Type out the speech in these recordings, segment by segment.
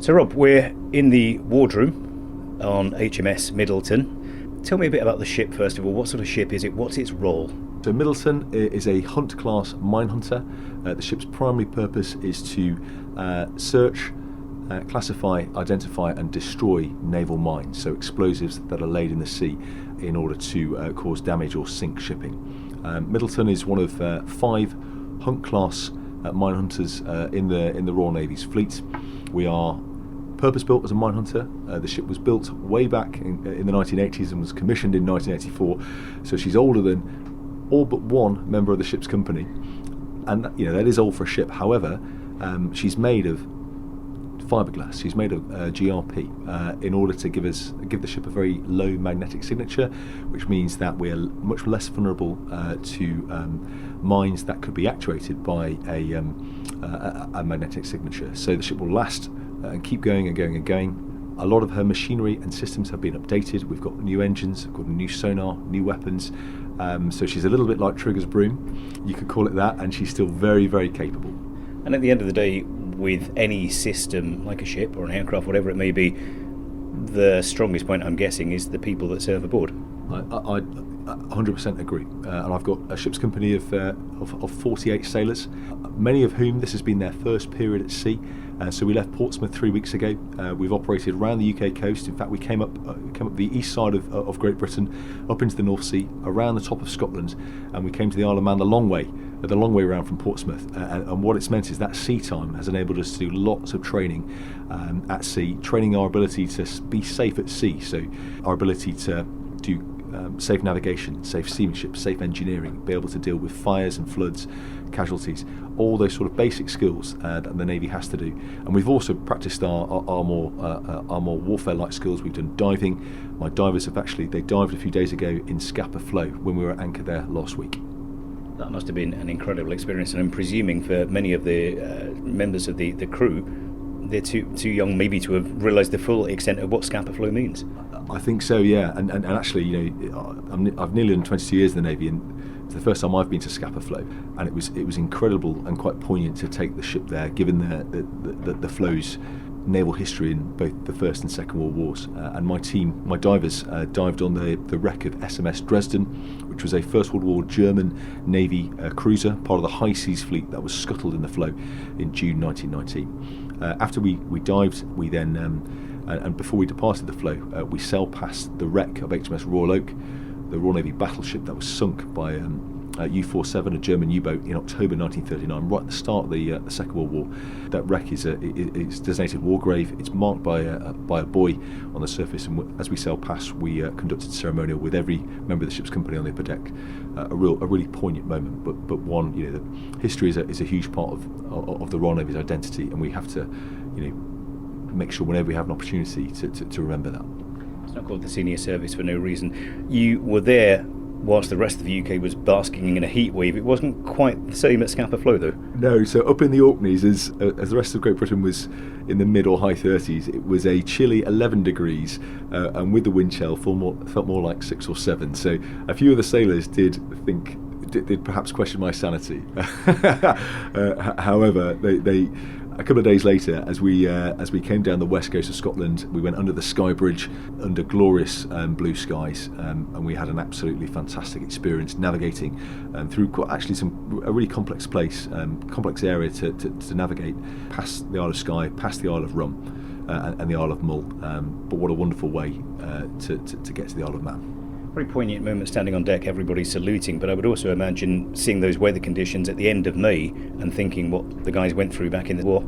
So Rob, we're in the wardroom on HMS Middleton. Tell me a bit about the ship first of all. What sort of ship is it? What's its role? So Middleton is a Hunt-class mine hunter. The ship's primary purpose is to search, classify, identify and destroy naval mines, so explosives that are laid in the sea in order to cause damage or sink shipping. Middleton is one of 5 Hunt-class mine hunters in the Royal Navy's fleet. We are purpose-built as a mine hunter. The ship was built way back in the 1980s and was commissioned in 1984, so she's older than all but one member of the ship's company, and that is old for a ship. However, she's made of fiberglass. She's made of GRP in order to give the ship a very low magnetic signature, which means that we're much less vulnerable to mines that could be actuated by a magnetic signature. So the ship will last and keep going and going and going. A lot of her machinery and systems have been updated. We've got new engines, we've got new sonar, new weapons. So she's a little bit like Trigger's broom, you could call it that, and she's still very, very capable. And at the end of the day, with any system like a ship or an aircraft, whatever it may be, the strongest point, I'm guessing, is the people that serve aboard. I 100% agree. And I've got a ship's company of 48 sailors, many of whom this has been their first period at sea. So we left Portsmouth 3 weeks ago. We've operated around the UK coast. In fact, we came up the east side of Great Britain, up into the North Sea, around the top of Scotland, and we came to the Isle of Man the long way around from Portsmouth. And what it's meant is that sea time has enabled us to do lots of training at sea, training our ability to be safe at sea. So our ability to do safe navigation, safe seamanship, safe engineering, be able to deal with fires and floods, casualties, all those sort of basic skills that the Navy has to do. And we've also practiced our more warfare-like skills. We've done diving. My divers they dived a few days ago in Scapa Flow when we were at anchor there last week. That must have been an incredible experience, and I'm presuming for many of the members of the crew, they're too young maybe to have realised the full extent of what Scapa Flow means. I think so, yeah. And actually, I've nearly done 22 years in the Navy, and it's the first time I've been to Scapa Flow, and it was incredible and quite poignant to take the ship there, given the flow's naval history in both the First and Second World Wars. And my divers dived on the wreck of HMS Dresden, which was a First World War German Navy cruiser, part of the High Seas fleet that was scuttled in the flow in June 1919. After we dived, we then and before we departed the flow, we sailed past the wreck of HMS Royal Oak, the Royal Navy battleship that was sunk by U-47, a German U-boat, in October 1939, right at the start of the Second World War. That wreck is designated war grave. It's marked by a buoy on the surface, and as we sailed past, we conducted ceremonial with every member of the ship's company on the upper deck. A really poignant moment, but one, the history is a huge part of the Royal Navy's identity, and we have to, make sure whenever we have an opportunity to remember that. It's not called the senior service for no reason. You were there whilst the rest of the UK was basking in a heat wave. It wasn't quite the same at Scapa Flow, though. No, so up in the Orkneys, as the rest of Great Britain was in the mid or high 30s, it was a chilly 11 degrees, and with the wind chill, felt more like 6 or 7. So a few of the sailors did perhaps question my sanity. However, they a couple of days later, as we came down the west coast of Scotland, we went under the Skye Bridge, under glorious blue skies, and we had an absolutely fantastic experience navigating through a really complex complex area to navigate past the Isle of Skye, past the Isle of Rum, and the Isle of Mull. But what a wonderful way to get to the Isle of Man. Very poignant moment standing on deck, everybody saluting, but I would also imagine seeing those weather conditions at the end of May and thinking what the guys went through back in the war.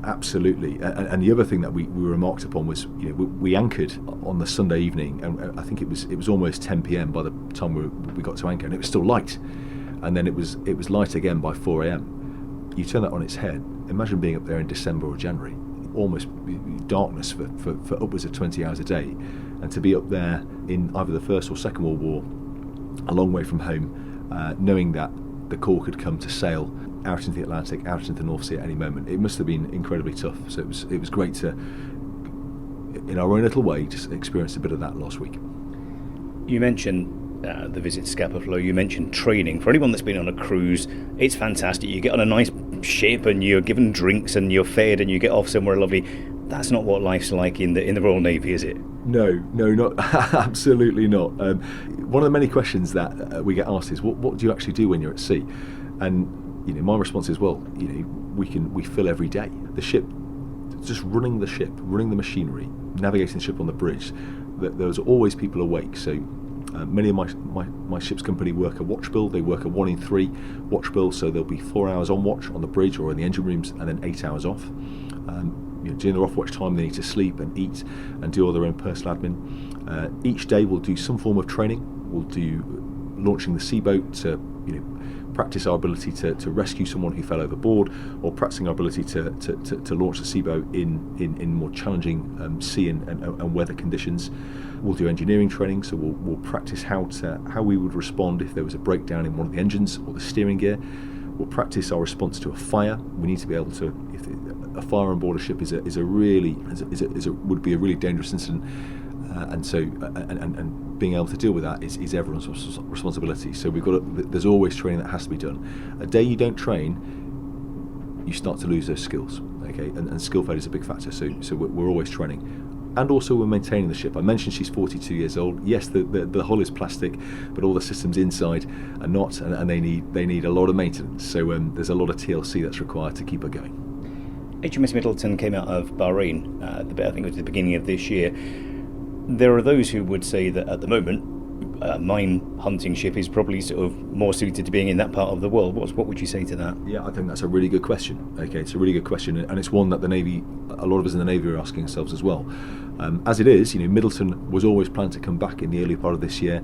Absolutely. And the other thing that we remarked upon was, we anchored on the Sunday evening, and I think it was almost 10 p.m. by the time we got to anchor, and it was still light, and then it was light again by 4 a.m. You turn that on its head. Imagine being up there in December or January, almost darkness for upwards of 20 hours a day, and to be up there in either the First or Second World War, a long way from home, knowing that the call could come to sail out into the Atlantic, out into the North Sea at any moment. It must have been incredibly tough. So it was great to, in our own little way, just experience a bit of that last week. You mentioned the visit to Scapa Flow, you mentioned training. For anyone that's been on a cruise, it's fantastic. You get on a nice ship and you're given drinks and you're fed and you get off somewhere lovely. That's not what life's like in the Royal Navy, is it? No, not absolutely not. One of the many questions that we get asked is, what do you actually do when you're at sea? And my response is, well, we fill every day. The ship, just running the machinery, navigating the ship on the bridge. There's always people awake. So many of my ship's company work a watch bill. They work a 1 in 3 watch bill, so there'll be 4 hours on watch on the bridge or in the engine rooms, and then 8 hours off. During their off-watch time, they need to sleep and eat and do all their own personal admin. Each day we'll do some form of training. We'll do launching the seaboat to practice our ability to rescue someone who fell overboard, or practicing our ability to launch the seaboat in more challenging sea and weather conditions. We'll do engineering training, so we'll practice how we would respond if there was a breakdown in one of the engines or the steering gear. We'll practice our response to a fire. We need to be able to, if a fire on board a ship would be a really dangerous incident, and being able to deal with that is everyone's responsibility. So there's always training that has to be done. A day you don't train, you start to lose those skills. Okay, and skill failure is a big factor. So we're always training. And also we're maintaining the ship. I mentioned she's 42 years old. Yes, the hull is plastic, but all the systems inside are not, and they need a lot of maintenance. So there's a lot of TLC that's required to keep her going. HMS Middleton came out of Bahrain, I think it was the beginning of this year. There are those who would say that at the moment, a mine hunting ship is probably sort of more suited to being in that part of the world. What would you say to that? Yeah, I think that's a really good question. Okay, it's a really good question, and it's one that the Navy, a lot of us in the Navy are asking ourselves as well. As it is, Middleton was always planned to come back in the early part of this year,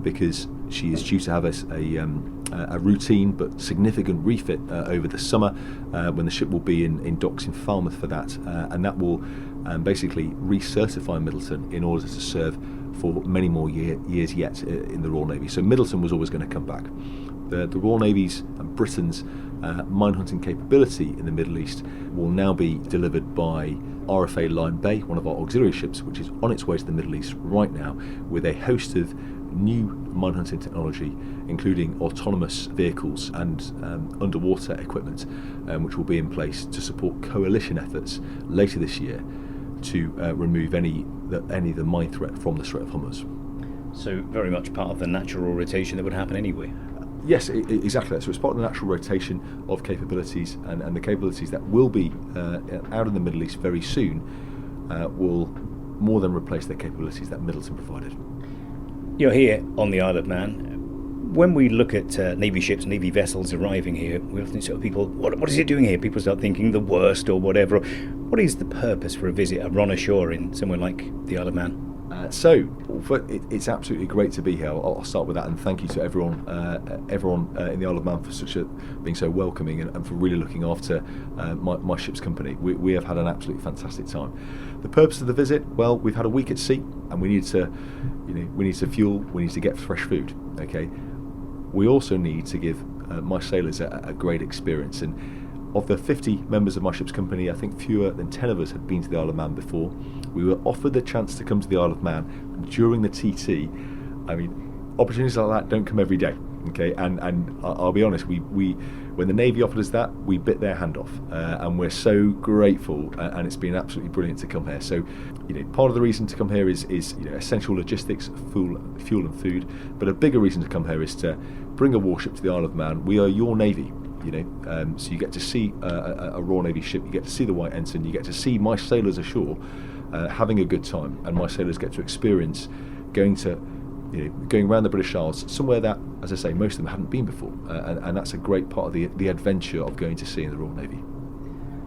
because she is due to have a routine but significant refit over the summer, when the ship will be in docks in Falmouth for that, and that will basically recertify Middleton in order to serve for many more years yet in the Royal Navy. So Middleton was always going to come back. The Royal Navy's and Britain's mine hunting capability in the Middle East will now be delivered by RFA Line Bay, one of our auxiliary ships, which is on its way to the Middle East right now, with a host of new mine hunting technology, including autonomous vehicles and underwater equipment, which will be in place to support coalition efforts later this year to remove any of the mine threat from the Strait of Hormuz. So very much part of the natural rotation that would happen anyway. Yes, exactly. So it's part of the natural rotation of capabilities, and the capabilities that will be out in the Middle East very soon will more than replace the capabilities that Middleton provided. You're here on the Isle of Man. When we look at Navy ships, Navy vessels arriving here, we often say to people, what is it doing here? People start thinking the worst or whatever. What is the purpose for a visit, a run ashore in somewhere like the Isle of Man? It's absolutely great to be here. I'll start with that, and thank you to everyone in the Isle of Man for being so welcoming and for really looking after my ship's company. We have had an absolutely fantastic time. The purpose of the visit, well, we've had a week at sea, and we need to fuel. We need to get fresh food. Okay, we also need to give my sailors a great experience. And of the 50 members of my ship's company, I think fewer than 10 of us had been to the Isle of Man before. We were offered the chance to come to the Isle of Man during the TT. I mean, opportunities like that don't come every day. Okay, and I'll be honest, we when the Navy offered us that, we bit their hand off, and we're so grateful, and it's been absolutely brilliant to come here. So, part of the reason to come here is essential logistics, fuel and food, but a bigger reason to come here is to bring a warship to the Isle of Man. We are your Navy. So you get to see a Royal Navy ship, you get to see the White Ensign, you get to see my sailors ashore having a good time, and my sailors get to experience going around the British Isles, somewhere that, as I say, most of them hadn't been before, and that's a great part of the adventure of going to sea in the Royal Navy.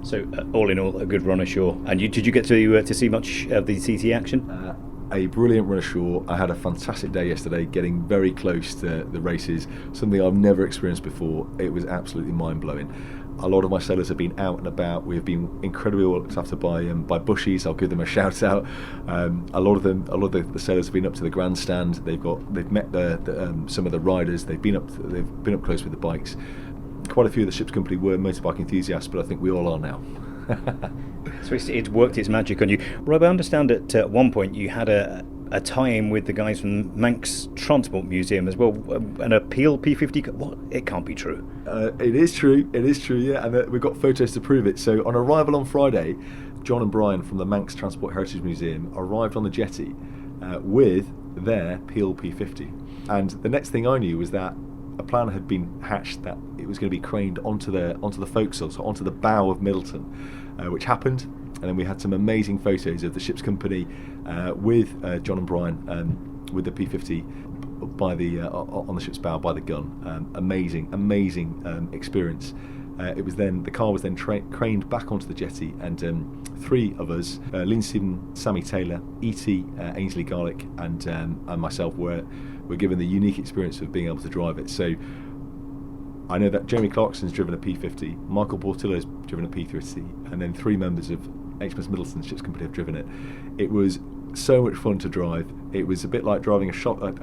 So all in all, a good run ashore. And did you get to see much of the TT action? A brilliant run ashore. I had a fantastic day yesterday, getting very close to the races, something I've never experienced before. It was absolutely mind-blowing. A lot of my sailors have been out and about. We have been incredibly well looked after by bushies. I'll give them a shout out. A lot of the sailors have been up to the grandstand. They've met some of the riders. They've been up close with the bikes. Quite a few of the ship's company were motorbike enthusiasts, but I think we all are now. So it's worked its magic on you. Rob, I understand at one point you had a tie-in with the guys from Manx Transport Museum as well, an appeal P50. What? It can't be true. It is true, yeah, and we've got photos to prove it. So on arrival on Friday, John and Brian from the Manx Transport Heritage Museum arrived on the jetty with their Peel P50. And the next thing I knew was that a plan had been hatched that it was going to be craned onto the forecastle, so onto the bow of Middleton, which happened. And then we had some amazing photos of the ship's company with John and Brian with the P50 by on the ship's bow by the gun. Amazing experience. The car was then craned back onto the jetty, and three of us, Lynn Stephen, Sammy Taylor, E.T. Ainsley Garlick, and myself were given the unique experience of being able to drive it. So I know that Jeremy Clarkson's driven a P50, Michael Portillo's driven a P30, and then three members of HMS Middleton ship's company have driven it. It was so much fun to drive. It was a bit like driving a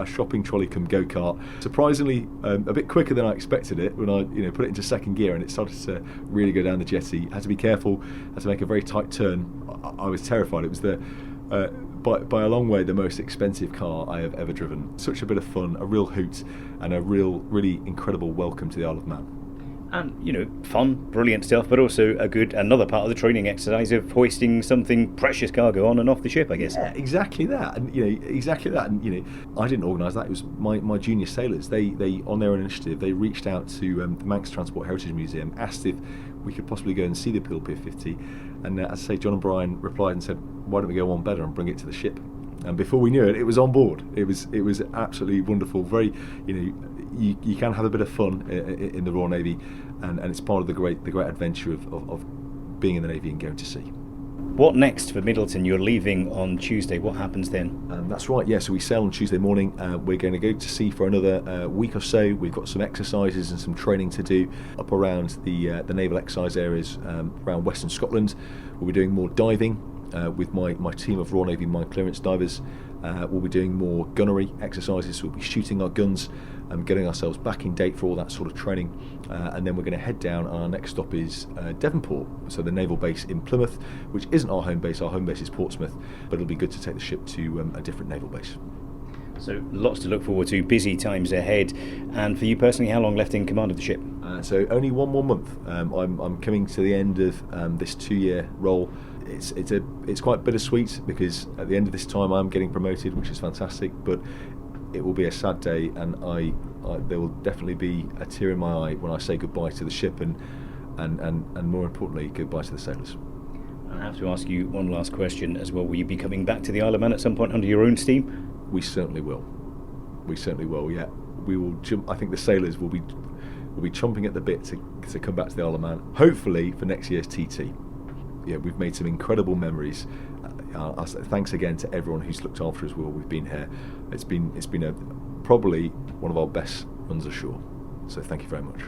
shopping trolley cum go-kart. Surprisingly, a bit quicker than I expected it when I put it into second gear and it started to really go down the jetty. Had to be careful, had to make a very tight turn. I was terrified. It was by a long way the most expensive car I have ever driven. Such a bit of fun, a real hoot, and a really incredible welcome to the Isle of Man. And, fun, brilliant stuff, but also another part of the training exercise of hoisting something precious cargo on and off the ship, I guess. Yeah, exactly that. And, exactly that. And, I didn't organise that. It was my junior sailors. They on their own initiative, they reached out to the Manx Transport Heritage Museum, asked if we could possibly go and see the Peel P50. And as I say, John and Brian replied and said, why don't we go one better and bring it to the ship? And before we knew it, it was on board. It was absolutely wonderful. Very, you can have a bit of fun in the Royal Navy, and it's part of the great adventure of being in the Navy and going to sea. What next for Middleton? You're leaving on Tuesday. What happens then? That's right, yeah. So we sail on Tuesday morning. We're going to go to sea for another week or so. We've got some exercises and some training to do up around the naval exercise areas around Western Scotland. We'll be doing more diving with my team of Royal Navy mine clearance divers. We'll be doing more gunnery exercises. We'll be shooting our guns and getting ourselves back in date for all that sort of training. And then we're going to head down, and our next stop is Devonport, so the naval base in Plymouth, which isn't our home base. Our home base is Portsmouth, but it'll be good to take the ship to a different naval base. So lots to look forward to, busy times ahead. And for you personally, how long left in command of the ship? So only one more month. I'm coming to the end of this 2-year role. It's quite bittersweet because at the end of this time I'm getting promoted, which is fantastic, but it will be a sad day, and there will definitely be a tear in my eye when I say goodbye to the ship and more importantly goodbye to the sailors. I have to ask you one last question as well. Will you be coming back to the Isle of Man at some point under your own steam? We certainly will. Yeah, we will jump. I think the sailors will be chomping at the bit to come back to the Isle of Man, hopefully for next year's TT. Yeah, we've made some incredible memories. Thanks again to everyone who's looked after us while we've been here. It's been probably one of our best runs ashore. So thank you very much.